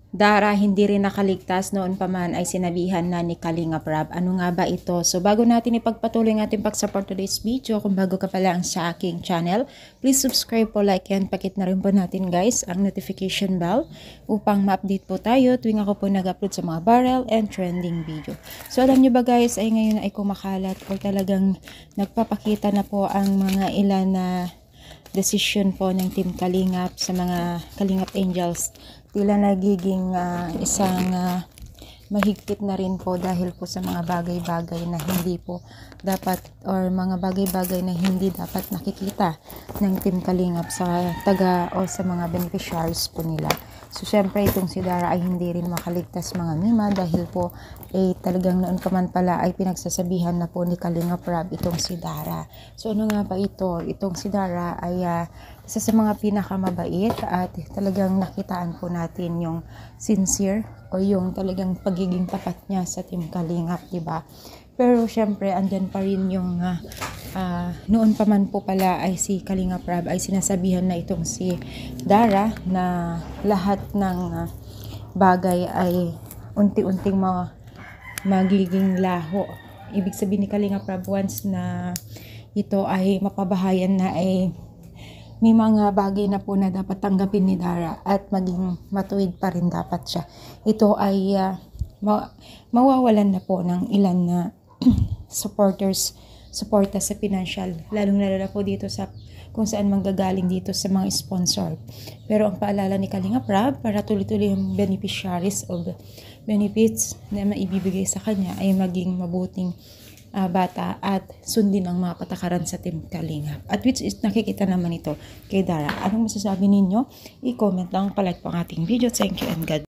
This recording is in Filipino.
Dara, hindi rin nakaligtas, noon pa man ay sinabihan na ni Kalingap Rab. Ano nga ba ito? So bago natin ipagpatuloy ang ating pag-support today's video, kung bago ka pa lang sa aking channel, please subscribe po, like and pakit na rin po natin guys ang notification bell upang ma-update po tayo tuwing ako po nag-upload sa mga viral and trending video. So alam nyo ba guys, ay ngayon ay kumakalat o talagang nagpapakita na po ang mga ilan na decision po ng Team Kalingap sa mga Kalingap Angels. Tila nagiging isang mahigpit na rin po dahil po sa mga bagay-bagay na hindi po dapat or mga bagay-bagay na hindi dapat nakikita ng Team Kalingap sa taga o sa mga beneficiaries po nila. So syempre itong si Dara ay hindi rin makaligtas mga mima dahil po talagang noon pa man pala ay pinagsasabihan na po ni Kalingap Rab itong si Dara. So ano nga ba ito? Itong si Dara ay isa sa mga pinakamabait at talagang nakitaan po natin yung sincere o yung talagang pagiging tapat niya sa Team Kalingap, diba? Pero syempre andyan pa rin yung noon pa man po pala ay si Kalingap Rab ay sinasabihan na itong si Dara na lahat ng bagay ay unti-unting magiging laho. Ibig sabihin ni Kalingap Rab once na ito ay mapabahayan na ay may mga bagay na po na dapat tanggapin ni Dara at maging matuwid pa rin dapat siya. Ito ay mawawalan na po ng ilan na suporta sa financial, lalong-lalo na po dito sa kung saan manggagaling dito sa mga sponsor. Pero ang paalala ni Kalingap Rab para tuloy-tuloy yung beneficiaries of benefits na maibibigay sa kanya ay maging mabuting bata at sundin ang mga patakaran sa Team Kalingap. At which is nakikita naman ito kay Dara. Anong masasabi ninyo? I-comment lang, palike po ang ating video. Thank you and God